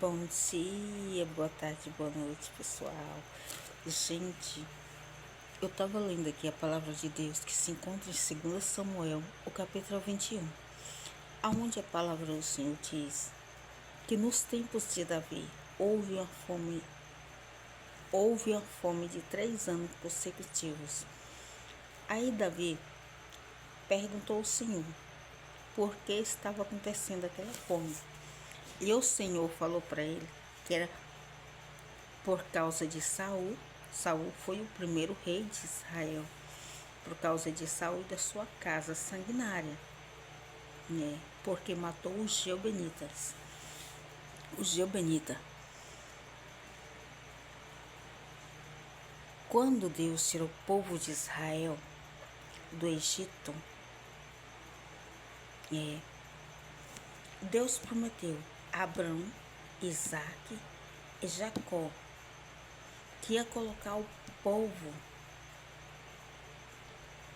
Bom dia, boa tarde, boa noite, pessoal. Gente, eu estava lendo aqui a palavra de Deus que se encontra em 2 Samuel, o capítulo 21, aonde a palavra do Senhor diz que nos tempos de Davi houve uma fome de 3 anos consecutivos. Aí Davi perguntou ao Senhor por que estava acontecendo aquela fome. E o Senhor falou para ele que era por causa de Saul. Saul foi o primeiro rei de Israel. Por causa de Saul e da sua casa sanguinária, né? Porque matou os Gibeonitas. Quando Deus tirou o povo de Israel do Egito, Deus prometeu a Abraão, Isaac e Jacó que ia colocar o povo,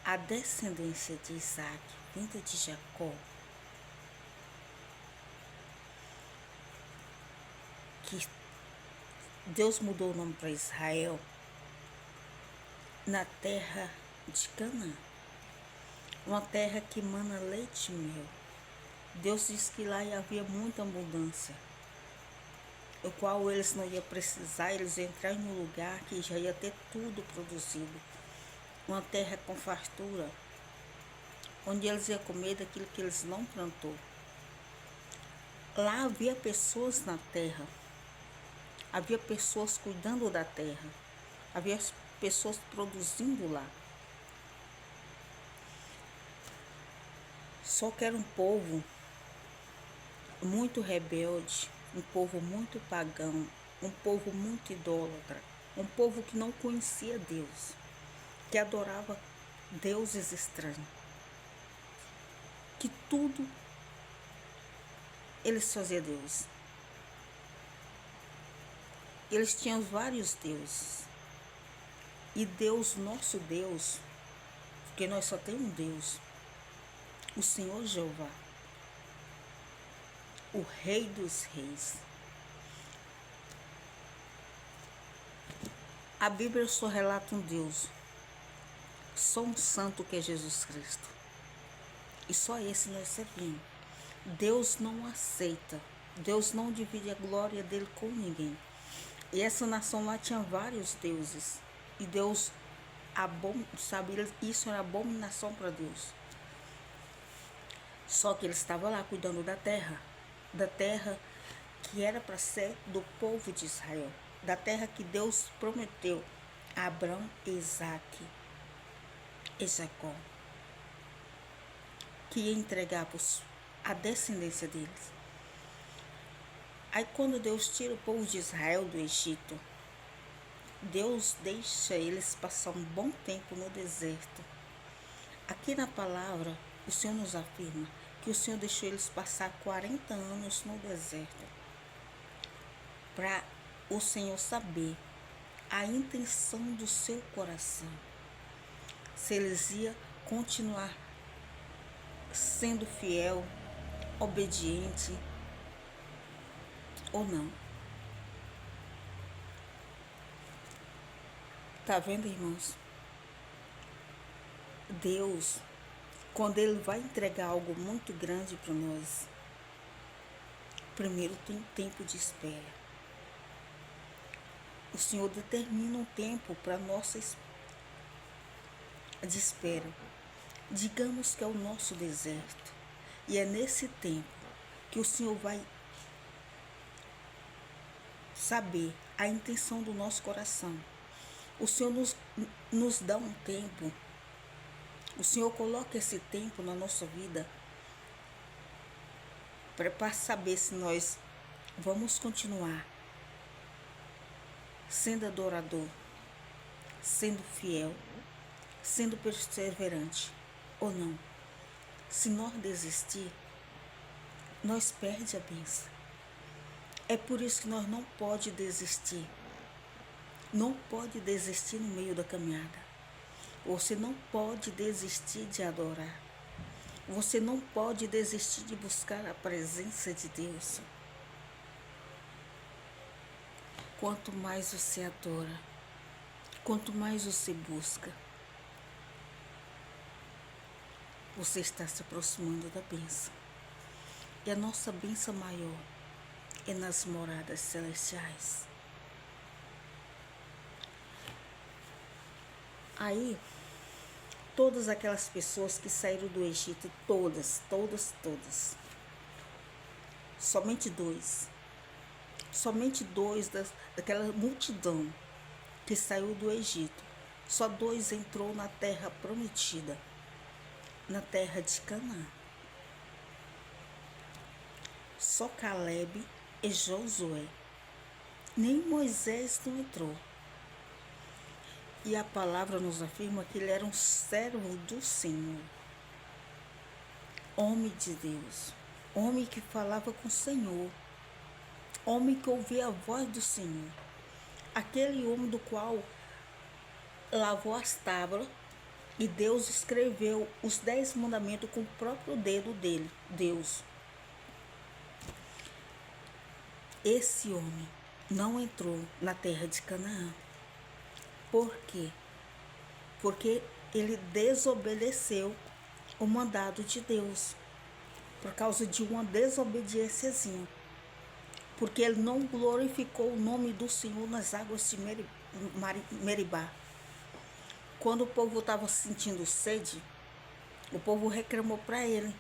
a descendência de Isaac, vinda de Jacó, que Deus mudou o nome para Israel, na terra de Canaã, uma terra que mana leite e mel. Deus disse que lá havia muita abundância, o qual eles não iam precisar, eles iam entrar em um lugar que já ia ter tudo produzido, uma terra com fartura, onde eles iam comer daquilo que eles não plantou. Lá havia pessoas na terra, havia pessoas cuidando da terra, havia pessoas produzindo lá. Só que era um povo muito rebelde, um povo muito pagão, um povo muito idólatra, um povo que não conhecia Deus, que adorava deuses estranhos, que tudo eles faziam Deus. Eles tinham vários deuses. E Deus, nosso Deus, porque nós só temos um Deus, o Senhor Jeová, o Rei dos Reis. A Bíblia só relata um Deus, só um santo que é Jesus Cristo. E só esse nós servimos. Deus não aceita, Deus não divide a glória dele com ninguém. E essa nação lá tinha vários deuses. E Deus, sabe, isso era abominação para Deus. Só que ele estava lá cuidando da terra que era para ser do povo de Israel, da terra que Deus prometeu a Abraão, Isaac e Jacó, que ia entregar a descendência deles. Aí quando Deus tira o povo de Israel do Egito, Deus deixa eles passar um bom tempo no deserto. Aqui na palavra, o Senhor nos afirma que o Senhor deixou eles passar 40 anos no deserto, para o Senhor saber a intenção do seu coração, se eles iam continuar sendo fiel, obediente ou não. Tá vendo, irmãos? Deus, quando Ele vai entregar algo muito grande para nós, primeiro tem tempo de espera. O Senhor determina um tempo para nossa de espera. Digamos que é o nosso deserto. E é nesse tempo que o Senhor vai saber a intenção do nosso coração. O Senhor nos dá um tempo. O Senhor coloca esse tempo na nossa vida para saber se nós vamos continuar sendo adorador, sendo fiel, sendo perseverante ou não. Se nós desistir, nós perdemos a bênção. É por isso que nós não pode desistir. Não pode desistir no meio da caminhada. Você não pode desistir de adorar. Você não pode desistir de buscar a presença de Deus. Quanto mais você adora, quanto mais você busca, você está se aproximando da bênção. E a nossa bênção maior é nas moradas celestiais. Aí, todas aquelas pessoas que saíram do Egito, todas, somente dois daquela multidão que saiu do Egito, só dois entrou na terra prometida, na terra de Canaã. Só Caleb e Josué. Nem Moisés não entrou. E a palavra nos afirma que ele era um servo do Senhor. Homem de Deus. Homem que falava com o Senhor. Homem que ouvia a voz do Senhor. Aquele homem do qual lavou as tábuas e Deus escreveu os 10 mandamentos com o próprio dedo dele, Deus. Esse homem não entrou na terra de Canaã. Por quê? Porque ele desobedeceu o mandado de Deus, por causa de uma desobediênciazinha. Porque ele não glorificou o nome do Senhor nas águas de Meribá. Quando o povo estava sentindo sede, o povo reclamou para ele.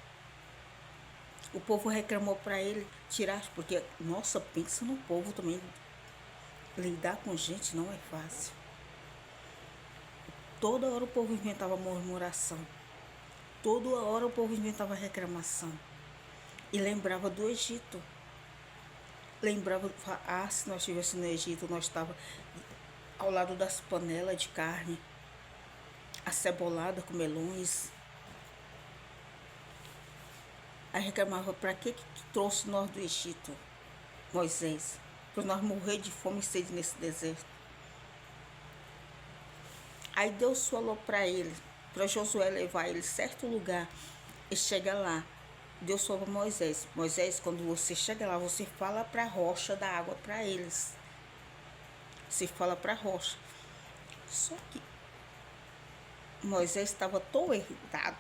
O povo reclamou para ele tirar, porque, nossa, pensa no povo também. Lidar com gente não é fácil. Toda hora o povo inventava murmuração. Toda hora o povo inventava reclamação. E lembrava do Egito. Lembrava, se nós estivéssemos no Egito, nós estávamos ao lado das panelas de carne, acebolada com melões. Aí reclamava, para que trouxe nós do Egito, Moisés? Para nós morrer de fome e sede nesse deserto. Aí Deus falou para ele, para Josué levar ele a certo lugar e chega lá. Deus falou para Moisés, Moisés, quando você chega lá, você fala para a rocha dar água para eles. Você fala para a rocha. Só que Moisés estava tão irritado,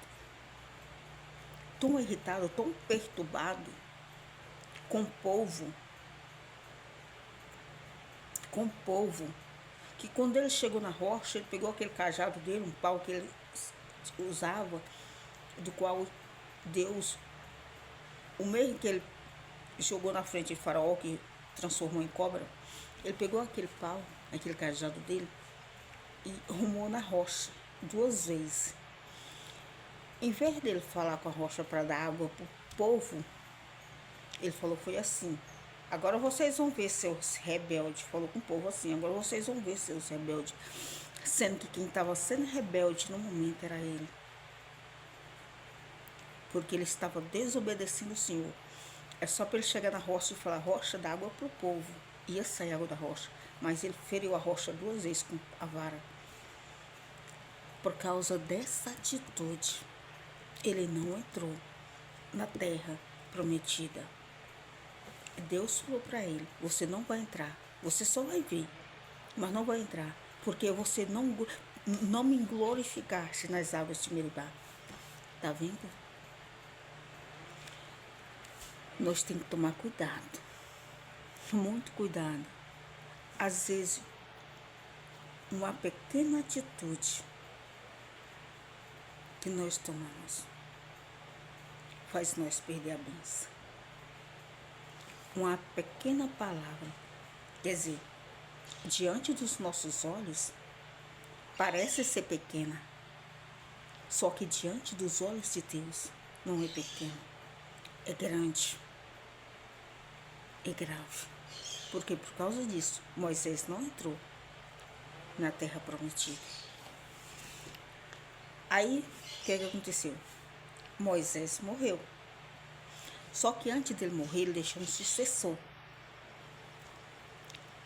tão perturbado com o povo, que quando ele chegou na rocha, ele pegou aquele cajado dele, um pau que ele usava, do qual Deus, o mesmo que ele jogou na frente de Faraó, que transformou em cobra, ele pegou aquele pau, aquele cajado dele, e rumou na rocha 2 vezes. Em vez dele falar com a rocha para dar água para o povo, ele falou, foi assim: agora vocês vão ver, seus rebeldes. Falou com o povo assim: agora vocês vão ver, seus rebeldes. Sendo que quem estava sendo rebelde no momento era ele. Porque ele estava desobedecendo o Senhor. É só para ele chegar na rocha e falar, rocha, dá água para o povo. Ia sair água da rocha. Mas ele feriu a rocha 2 vezes com a vara. Por causa dessa atitude, ele não entrou na terra prometida. Deus falou para ele, você não vai entrar, você só vai ver, mas não vai entrar, porque você não me glorificaste nas águas de Meribá. Tá vendo? Nós temos que tomar cuidado, muito cuidado. Às vezes, uma pequena atitude que nós tomamos faz nós perder a bênção. Uma pequena palavra, quer dizer, diante dos nossos olhos, parece ser pequena, só que diante dos olhos de Deus não é pequena, é grande, é grave. Porque por causa disso, Moisés não entrou na terra prometida. Aí, o que aconteceu? Moisés morreu. Só que antes dele morrer, ele deixou um sucessor.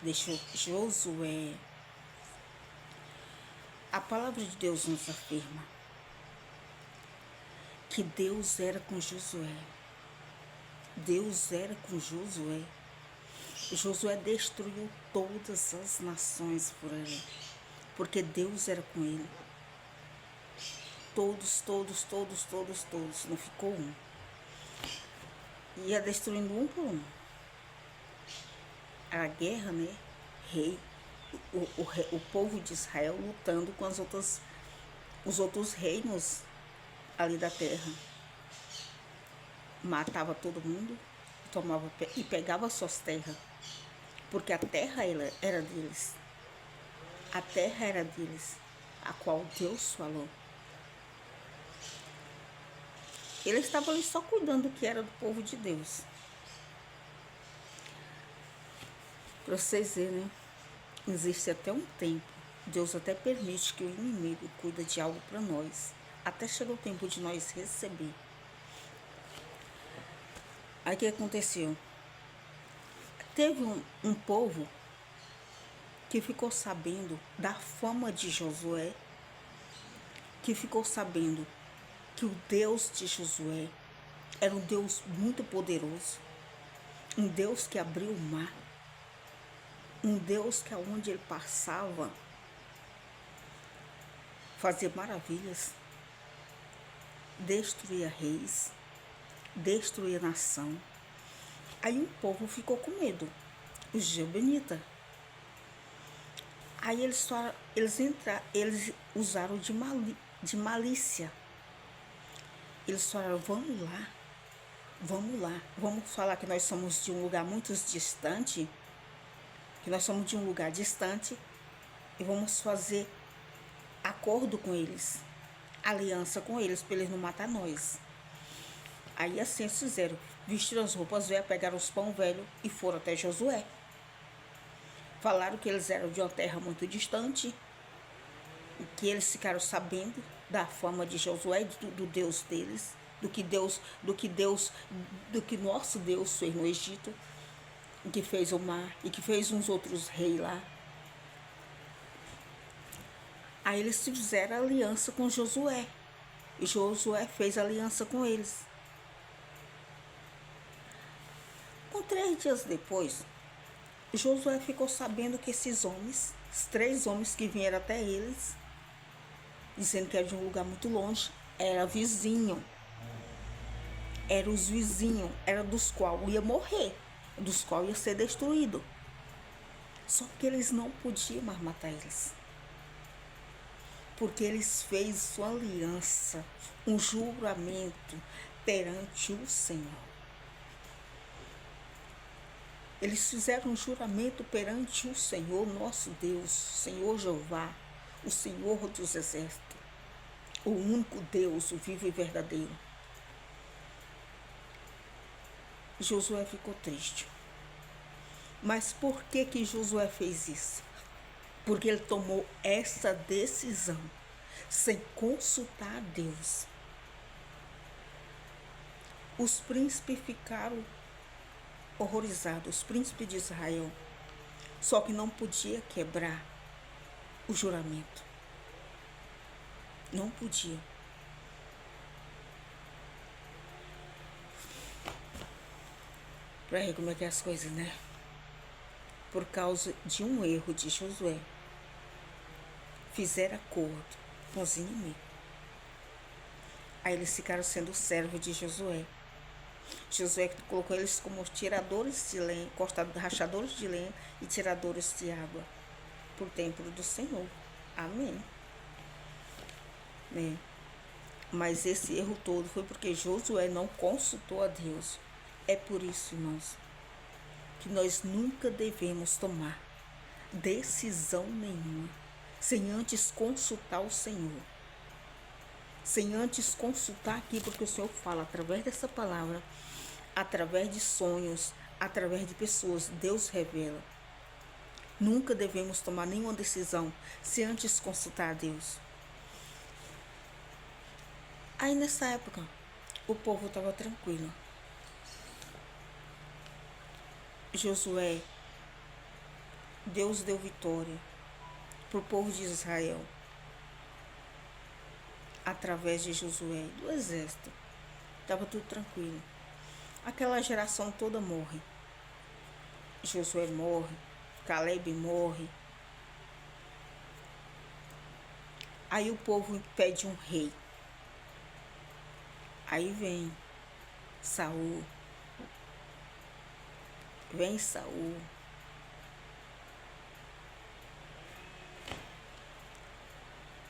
Deixou Josué. A palavra de Deus nos afirma que Deus era com Josué. Deus era com Josué. Josué destruiu todas as nações por ali, porque Deus era com ele. Todos, não ficou um. Ia destruindo um por um. A guerra, né? O povo de Israel lutando com os outros reinos ali da terra. Matava todo mundo e pegava suas terras. Porque a terra era deles. A terra era deles, a qual Deus falou. Eles estavam ali só cuidando do que era do povo de Deus. Para vocês verem, né? Existe até um tempo. Deus até permite que o inimigo cuida de algo para nós. Até chega o tempo de nós receber. Aí o que aconteceu? Teve um povo que ficou sabendo da fama de Josué, que ficou sabendo que o Deus de Josué era um Deus muito poderoso, um Deus que abriu o mar, um Deus que aonde ele passava fazia maravilhas, destruía reis, destruía nação. Aí o povo ficou com medo, os gibeonitas. Aí eles usaram de malícia. Eles falaram, vamos falar que nós somos de um lugar muito distante, e vamos fazer acordo com eles, aliança com eles, para eles não matar nós. Aí assim eles fizeram, vestiram as roupas velhas, pegaram os pão velho e foram até Josué. Falaram que eles eram de uma terra muito distante, e que eles ficaram sabendo da fama de Josué, do Deus deles, do que nosso Deus fez no Egito, e que fez o mar, e que fez uns outros reis lá. Aí eles fizeram aliança com Josué, e Josué fez aliança com eles. Com 3 dias depois, Josué ficou sabendo que esses 3 homens que vieram até eles, dizendo que era de um lugar muito longe, era vizinho. Eram os vizinhos, era dos quais ia morrer, dos quais ia ser destruído. Só que eles não podiam mais matar eles. Porque eles fez sua aliança, um juramento perante o Senhor. Eles fizeram um juramento perante o Senhor, nosso Deus, Senhor Jeová, o Senhor dos exércitos, o único Deus, o vivo e verdadeiro. Josué ficou triste. Mas por que Josué fez isso? Porque ele tomou essa decisão sem consultar a Deus. Os príncipes ficaram horrorizados, os príncipes de Israel, só que não podia quebrar o juramento. Não podia. Para ver como é que é as coisas, né? Por causa de um erro de Josué, fizeram acordo com os inimigos. Aí eles ficaram sendo servos de Josué. Josué colocou eles como tiradores de lenha, rachadores de lenha e tiradores de água para o templo do Senhor. Amém. Né? Mas esse erro todo foi porque Josué não consultou a Deus. É por isso, irmãos, que nós nunca devemos tomar decisão nenhuma sem antes consultar o Senhor. Sem antes consultar aqui, porque o Senhor fala através dessa palavra, através de sonhos, através de pessoas, Deus revela. Nunca devemos tomar nenhuma decisão sem antes consultar a Deus. Aí nessa época, o povo estava tranquilo. Josué, Deus deu vitória para o povo de Israel através de Josué, do exército. Estava tudo tranquilo. Aquela geração toda morre. Josué morre, Caleb morre. Aí o povo pede um rei. Aí vem Saul. Vem Saul.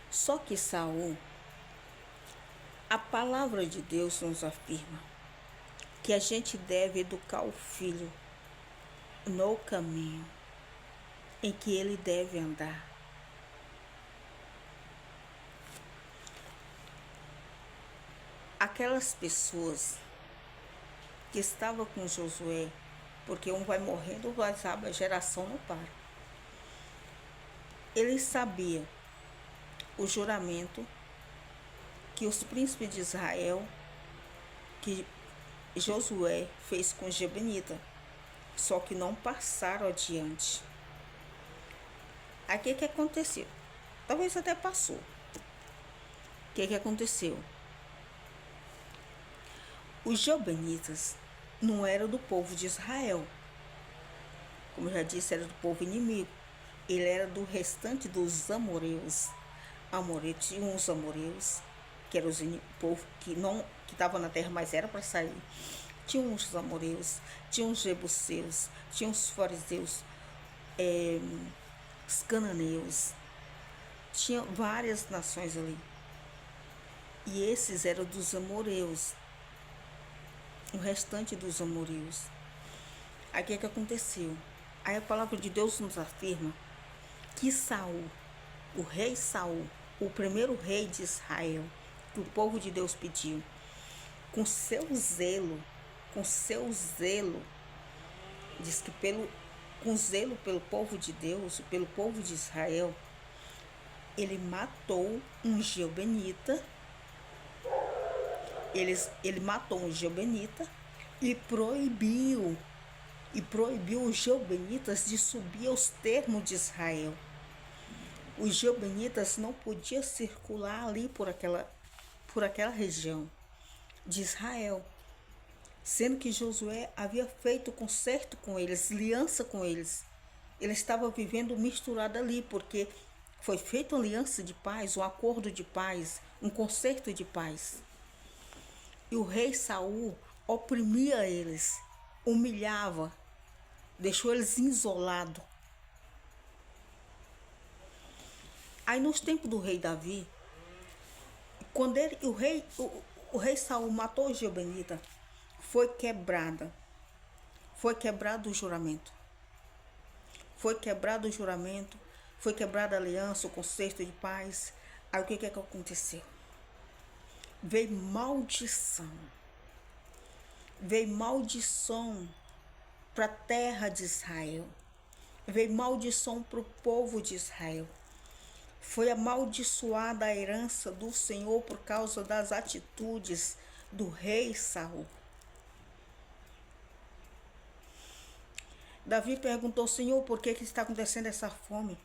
Só que Saul, a palavra de Deus nos afirma que a gente deve educar o filho no caminho em que ele deve andar. Aquelas pessoas que estavam com Josué, porque um vai morrendo, sabe, a geração não para. Ele sabia o juramento que os príncipes de Israel, que Josué fez com Gebenita, só que não passaram adiante. Aí o que aconteceu? Talvez até passou. O que aconteceu? Os Gibeonitas não eram do povo de Israel. Como eu já disse, era do povo inimigo. Ele era do restante dos amoreus. Tinha uns amoreus, que eram o povo que estava na terra, mas era para sair. Tinha uns amoreus, tinha uns jebuseus, tinha uns fariseus, os cananeus. Tinha várias nações ali. E esses eram dos amoreus. O restante dos amoreus. Aí o que aconteceu? Aí a palavra de Deus nos afirma que Saul, o rei Saul, o primeiro rei de Israel, que o povo de Deus pediu, com seu zelo, diz que com zelo pelo povo de Deus, pelo povo de Israel, ele matou um Gibeonita. Ele matou um Gibeonita e proibiu os Gibeonitas de subir aos termos de Israel. Os Gibeonitas não podiam circular ali por aquela região de Israel, sendo que Josué havia feito concerto com eles, aliança com eles. Ele estava vivendo misturado ali, porque foi feita uma aliança de paz, um acordo de paz, um concerto de paz. E o rei Saul oprimia eles, humilhava, deixou eles isolados. Aí nos tempos do rei Davi, quando o rei Saul matou o Gibeonita, foi quebrado o juramento. Foi quebrado a aliança, o concerto de paz. Aí o que aconteceu? Veio maldição para a terra de Israel, veio maldição para o povo de Israel. Foi amaldiçoada a herança do Senhor por causa das atitudes do rei Saul. Davi perguntou: Senhor, por que está acontecendo essa fome?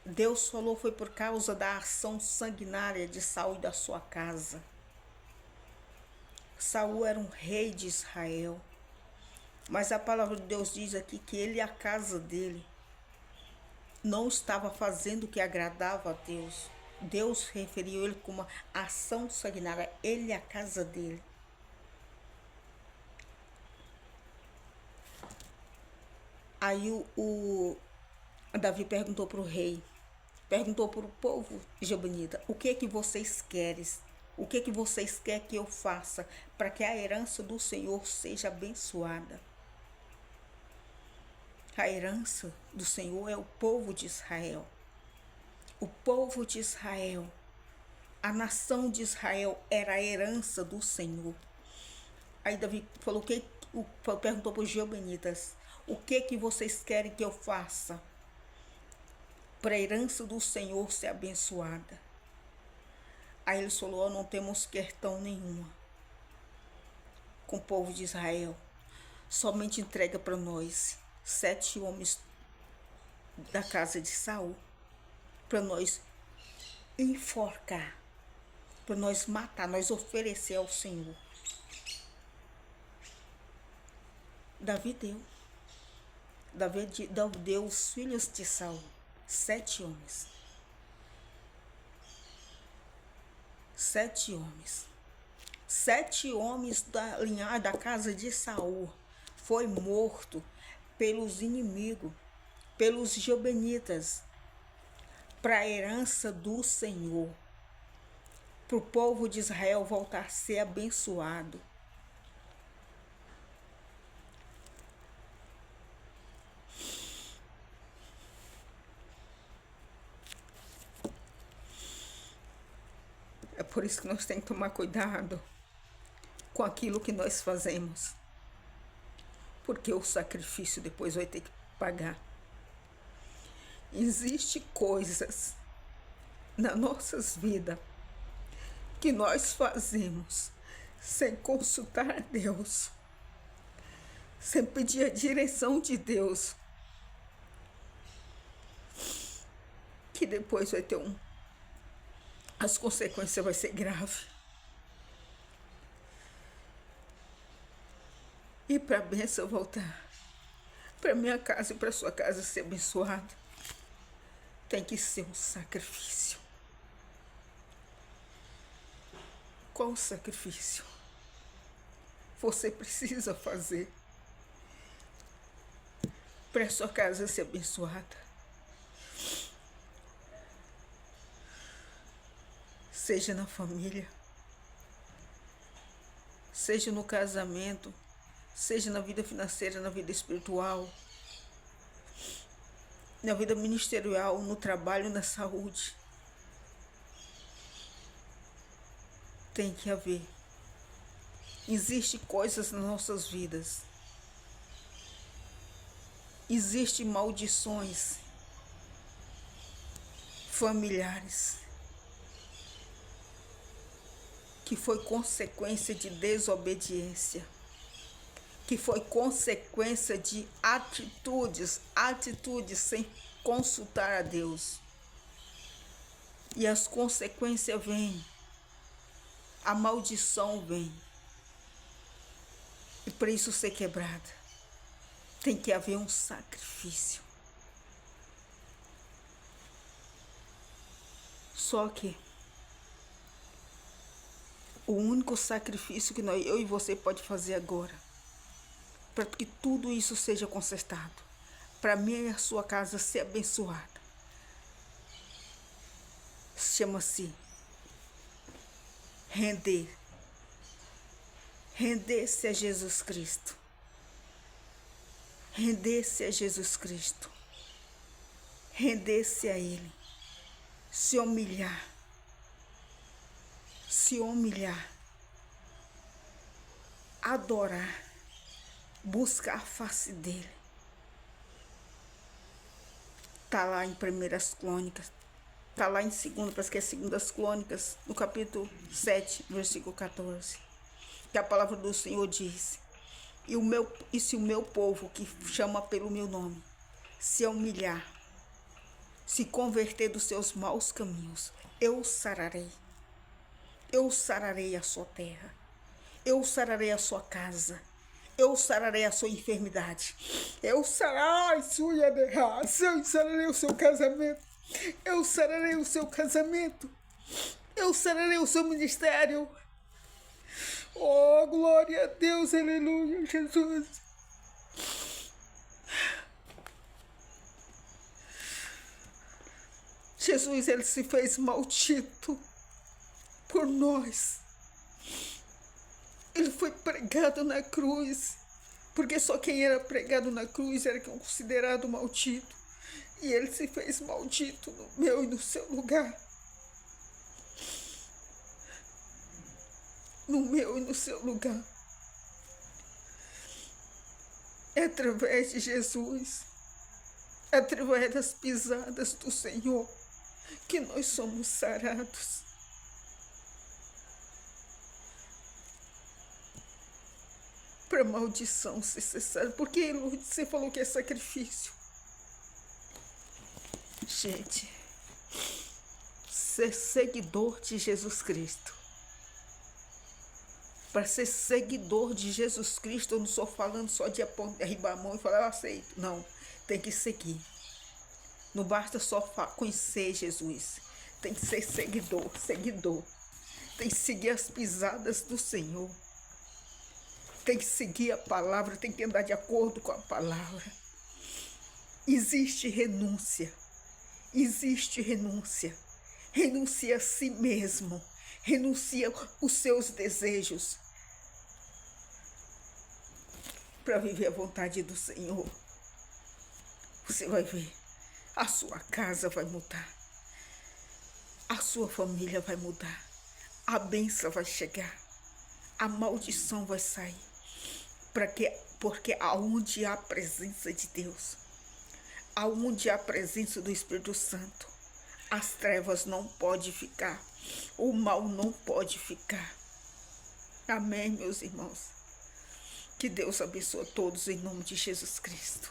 Deus falou: foi por causa da ação sanguinária de Saul e da sua casa. Saul era um rei de Israel, mas a palavra de Deus diz aqui que ele e a casa dele não estava fazendo o que agradava a Deus. Deus referiu ele como uma ação sanguinária, ele e a casa dele. Aí o Davi perguntou para o rei, perguntou para o povo Gibeonita: o que vocês querem? O que vocês querem que eu faça para que a herança do Senhor seja abençoada? A herança do Senhor é o povo de Israel. O povo de Israel, a nação de Israel era a herança do Senhor. Aí Davi falou perguntou para os Gibeonitas: o que vocês querem que eu faça para a herança do Senhor ser abençoada? Aí ele falou: não temos questão nenhuma com o povo de Israel. Somente entrega para nós 7 homens da casa de Saul, para nós enforcar, para nós matar, nós oferecer ao Senhor. Davi deu. Davi deu os filhos de Saul, 7 homens. 7 homens. 7 homens da linhagem da casa de Saul foi morto pelos inimigos, pelos gibeonitas, para a herança do Senhor, para o povo de Israel voltar a ser abençoado. É por isso que nós temos que tomar cuidado com aquilo que nós fazemos, porque o sacrifício depois vai ter que pagar. Existem coisas nas nossas vidas que nós fazemos sem consultar a Deus, sem pedir a direção de Deus, que depois vai ter as consequências vai ser grave. E para a bênção voltar, para minha casa e para sua casa ser abençoada, tem que ser um sacrifício. Qual o sacrifício você precisa fazer para sua casa ser abençoada? Seja na família, seja no casamento, seja na vida financeira, na vida espiritual, na vida ministerial, no trabalho, na saúde. Tem que haver. Existem coisas nas nossas vidas. Existem maldições familiares que foi consequência de desobediência, que foi consequência de atitudes sem consultar a Deus. E as consequências vêm, a maldição vem. E para isso ser quebrada, tem que haver um sacrifício. Só que o único sacrifício que eu e você pode fazer agora, para que tudo isso seja consertado, para mim e a sua casa ser abençoada, chama-se render-se a Jesus Cristo. Render-se a Jesus Cristo. Render-se a Ele. Se humilhar. Adorar. Buscar a face dele. Está lá em Primeiras Crônicas. Está lá em 2, parece que é 2 Crônicas, no capítulo 7, versículo 14. Que a palavra do Senhor diz: E se o meu povo, que chama pelo meu nome, se humilhar, se converter dos seus maus caminhos, eu sararei. Eu sararei a sua terra. Eu sararei a sua casa. Eu sararei a sua enfermidade. Eu sararei o seu casamento. Eu sararei o seu casamento. Eu sararei o seu ministério. Oh, glória a Deus, aleluia, Jesus. Jesus, ele se fez maldito por nós. Ele foi pregado na cruz, porque só quem era pregado na cruz era considerado maldito. E ele se fez maldito no meu e no seu lugar. No meu e no seu lugar. É através de Jesus, é através das pisadas do Senhor, que nós somos sarados. Para a maldição ser cessada. Porque, Lourdes, você falou que é sacrifício. Gente, ser seguidor de Jesus Cristo Para ser seguidor de Jesus Cristo, eu não estou falando só de derribar a mão e falar, eu aceito. Não, tem que seguir. Não basta só conhecer Jesus. Tem que ser seguidor. Tem que seguir as pisadas do Senhor. Tem que seguir a palavra, tem que andar de acordo com a palavra. Existe renúncia. Renuncia a si mesmo. Renuncia os seus desejos para viver a vontade do Senhor. Você vai ver, a sua casa vai mudar. A sua família vai mudar. A bênção vai chegar. A maldição vai sair. Porque aonde há a presença de Deus, aonde há a presença do Espírito Santo, as trevas não podem ficar, o mal não pode ficar. Amém, meus irmãos? Que Deus abençoe a todos em nome de Jesus Cristo.